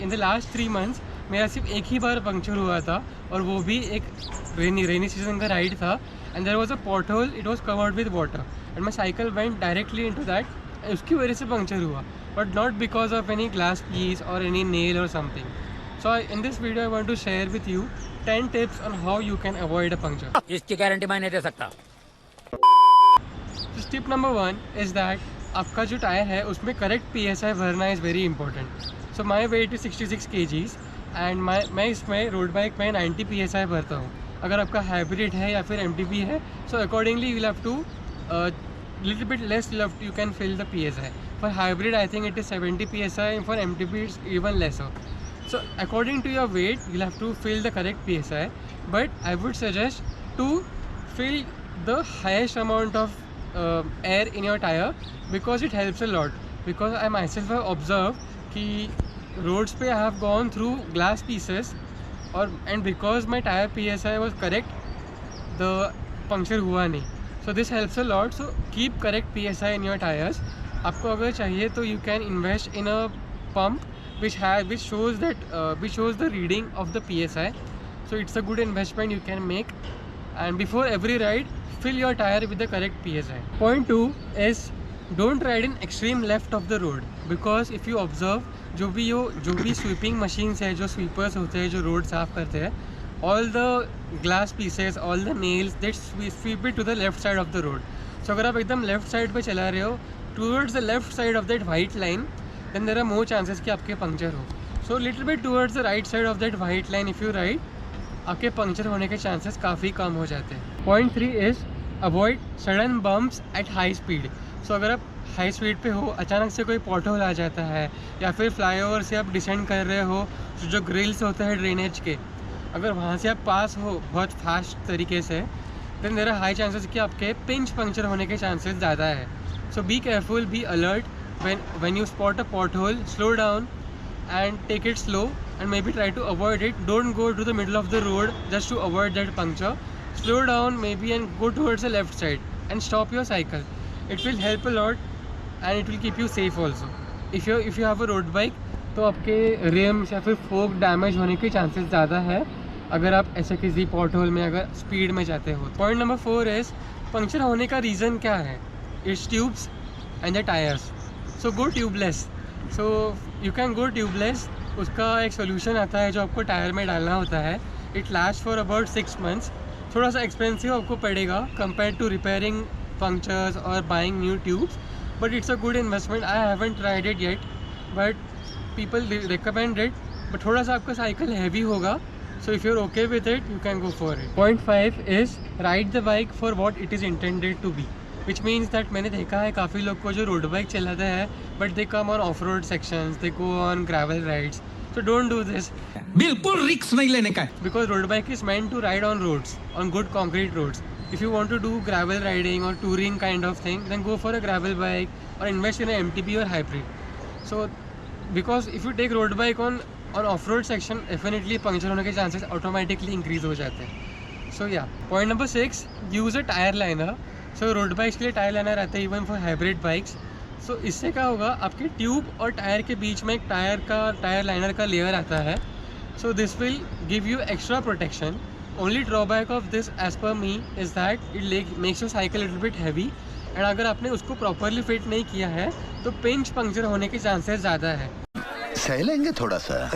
In the last 3 months मेरा सिर्फ एक ही बार पंक्चर हुआ था, और वो भी एक रेनी सीजन का राइड था, and there was a pothole, it was covered with water and my cycle went directly into that, उसकी वजह से पंक्चर हुआ, but not because of any glass piece or any nail or something. So in this video I want to share with you 10 tips on how you can avoid a puncture. इसकी guarantee मैं नहीं दे सकता. So tip number 1 is that आपका जो tyre है उसमें correct PSI भरना is very important. So my weight is 66 kgs and मैं इसमें रोड बाइक में 90 PSI भरता हूँ. अगर आपका हाइब्रिड है या फिर MTB है, so accordingly you have to little bit less you can fill the PSI. For hybrid I think it is 70 PSI, for MTB it's even lesser. So according to your weight you'll have to fill the correct PSI, but I would suggest to fill the highest amount of air in your tire because it helps a lot. Because I myself have observed कि roads पे I have gone through glass pieces and because my tire PSI was correct, the puncture हुआ नहीं. So this helps a lot. So keep correct PSI in your tires. आपको अगर चाहिए तो you can invest in a pump which shows the reading of the PSI. So it's a good investment you can make. And before every ride, fill your tire with the correct PSI. Point 2 is don't ride in extreme left of the road, because if you observe जो भी sweeping machines है, जो sweepers होते हैं जो road साफ करते हैं, all the glass pieces, all the nails, they sweep it to the left side of the road. So अगर आप एकदम left side पे चला रहे हो towards the left side of that white line, then there are more chances कि आपके puncture हो. So little bit towards the right side of that white line if you ride, आपके पंक्चर होने के चांसेस काफ़ी कम हो जाते हैं. Point 3 is avoid sudden bumps at high speed. So अगर आप हाई स्पीड पे हो, अचानक से कोई पॉट होल आ जाता है या फिर फ्लाईओवर से आप डिसेंड कर रहे हो, तो जो ग्रिल्स होते हैं ड्रेनेज के, अगर वहाँ से आप पास हो बहुत फास्ट तरीके से, then there are high chances कि आपके पिंच पंक्चर होने के चांसेस ज़्यादा है. So be careful, be alert. when you spot a pothole, slow down and take it slow and maybe try to avoid it. Don't go to the middle of the road just to avoid that puncture. Slow down maybe and go towards the left side and stop your cycle. It will help a lot and it will keep you safe also. If you have a road bike, तो आपके RIMS या फिर फोक damage होने के chances ज़्यादा है अगर आप ऐसे किसी पॉट होल में अगर स्पीड में जाते हो. पॉइंट नंबर 4 इज़ पंक्चर होने का रीज़न क्या है. It's tubes and the tyres. So go tubeless. So you can go tubeless. उसका एक सोल्यूशन आता है जो आपको टायर में डालना होता है. It last for about 6 months. थोड़ा सा एक्सपेंसिव आपको पड़ेगा कंपेयर टू रिपेयरिंग पंक्चर्स और buying new tubes, but it's a good investment. I haven't tried it yet but people recommend it. but थोड़ा सा आपका साइकिल हैवी होगा, so if you're okay with it you can go for it. Point 5 is ride the bike for what it is intended to be, which means that मैंने देखा है काफ़ी लोग को जो रोड बाइक चलाते हैं but they come on off-road sections, they go on gravel rides. So don't do this. बिल्कुल रिस्क नहीं लेने का है. Because road bike is meant to ride on roads, on good concrete roads. If you want to do gravel riding or touring kind of thing, then go for a gravel bike or invest in a MTB or hybrid. So because if you take road bike on off-road section, definitely puncture होने के chances automatically increase हो जाते हैं. सो या point number 6, use a tyre liner. So road bikes के लिए tyre liner आता है इवन फॉर हाइब्रिड बाइक्स. सो इससे क्या होगा, आपके ट्यूब और टायर के बीच में एक टायर लाइनर का लेयर आता है. So this will give you extra protection. Only drawback of this as per me is that it makes your cycle little bit heavy, and अगर आपने उसको प्रॉपरली फिट नहीं किया है तो पिंच पंक्चर होने के चांसेस ज़्यादा है. सह लेंगे थोड़ा सा.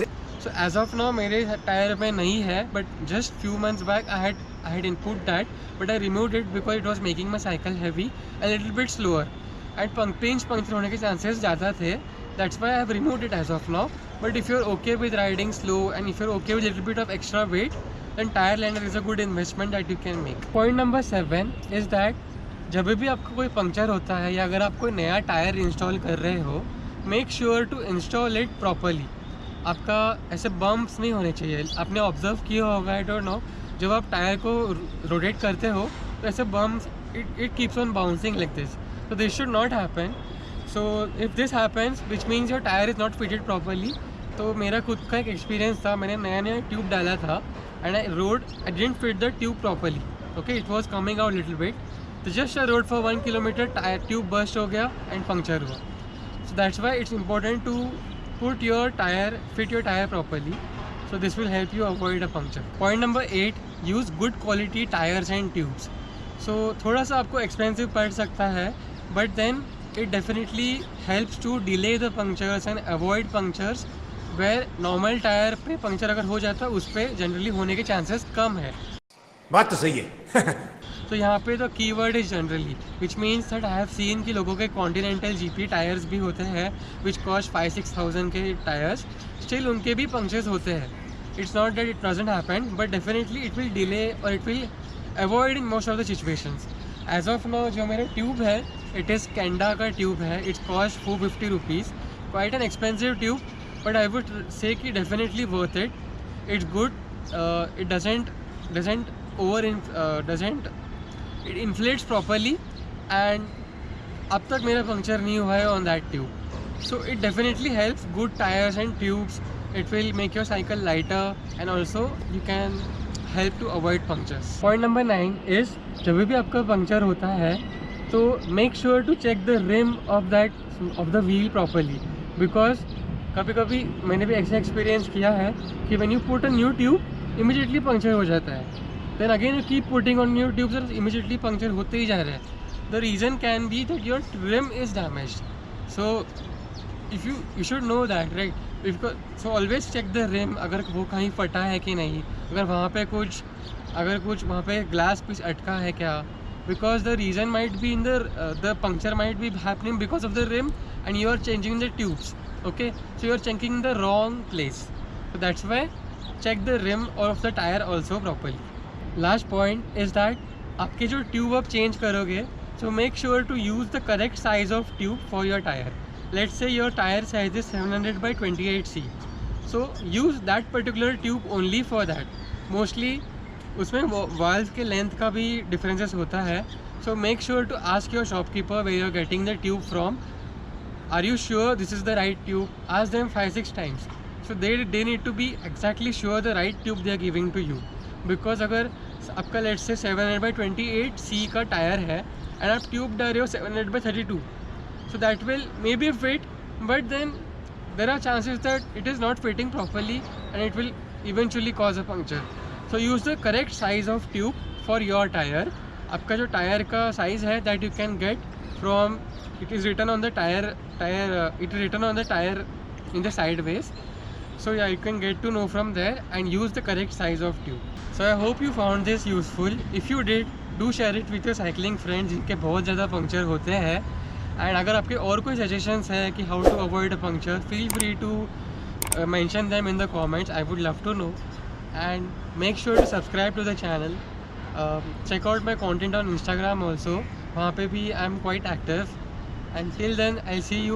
सो एज ऑफ नाउ मेरे टायर में नहीं है, but just few months back I had input that, but I removed it because it was making my cycle heavy and little bit slower and pinch puncture होने के chances ज़्यादा थे. That's why I have removed it as of now. But if you are okay with riding slow and if you are okay with little bit of extra weight, then tyre liner is a good investment that you can make. Point number 7 is that जब भी आपको कोई puncture होता है या अगर आप कोई नया टायर इंस्टॉल कर रहे हो, make sure to install it properly. आपका ऐसे बम्प्स नहीं होने चाहिए. आपने ऑब्जर्व किया होगा, आई डोंट नो, जब आप टायर को रोटेट करते हो तो ऐसे bumps it keeps on bouncing like this. So this should not happen. So if this happens which means your tyre is not fitted properly. तो मेरा खुद का एक एक्सपीरियंस था. मैंने नया ट्यूब डाला था and I didn't fit the tube properly. Okay, it was coming out little bit. तो just I rode for 1 kilometer, tyre tube burst हो गया एंड पंक्चर हुआ. So that's why it's important to fit your tire properly. So this will help you avoid a puncture. Point number 8, use good quality tires and tubes. So थोड़ा सा आपको expensive पड़ सकता है, but then it definitely helps to delay the punctures and avoid punctures where normal tire पे puncture अगर हो जाता है उस पे generally होने के chances कम है. बात तो सही है। तो यहाँ पे तो keyword is generally, which means that I have seen कि लोगों के कॉन्टिनेंटल जीपी टायर्स भी होते हैं विच कॉस्ट 5-6,000 के टायर्स, स्टिल उनके भी पंक्चर्स होते हैं. It's not that it doesn't happen, but definitely it will delay और it will avoid in most of the situations. As of now जो मेरा ट्यूब है, इट इज़ कैंडा का ट्यूब है. It's cost 450 rupees, quite an expensive tube, but I would say कि definitely worth it. It's good. It doesn't it inflates properly and अब तक मेरा puncture नहीं हुआ है on that tube. So it definitely helps. Good tires and tubes, it will make your cycle lighter and also you can help to avoid punctures. Point number 9 is जब भी आपका puncture होता है तो make sure to check the rim of the wheel properly, because कभी कभी मैंने भी ऐसा एक्सपीरियंस किया है कि when you put a new tube immediately puncture हो जाता है. Then again you keep putting on new tubes and immediately puncture होते ही जा रहे हैं. The reason can be that your rim is damaged. So if you should know that, right? So always check the rim, अगर वो कहीं फटा है कि नहीं, अगर वहाँ पे कुछ वहाँ पे ग्लास पीस अटका है क्या, because the reason might be in the puncture might be happening because of the rim and you are changing the tubes. Okay, so you are checking the wrong place. So that's why check the rim of the tire also properly. Last point is that आपके जो tube आप change करोगे, so make sure to use the correct size of tube for your tire. Let's say your tire size is 700 by 28C. So use that particular tube only for that. Mostly उसमें valve के length का भी differences होता है. So make sure to ask your shopkeeper where you are getting the tube from. Are you sure this is the right tube? Ask them 5-6 times. So they need to be exactly sure the right tube they are giving to you. Because अगर आपका late से 700 by 28C का tyre है and आप tube डाल रहे हो 700 by 32, so that will maybe fit, but then there are chances that it is not fitting properly and it will eventually cause a puncture. So use the correct size of tube for your tyre. आपका जो tyre का size है that you can get from, it is written on the tyre it is written on the tyre in the sideways. So yeah, you can get to know from there and use the correct size of tube. So I hope you found this useful. If you did, do share it with your cycling friends जिनके बहुत ज़्यादा puncture होते हैं. And अगर आपके और कोई suggestions है कि how to avoid a puncture, feel free to mention them in the comments. I would love to know. And make sure to subscribe to the channel. Check out my content on Instagram also. वहाँ पे भी I am quite active. And till then, I'll see you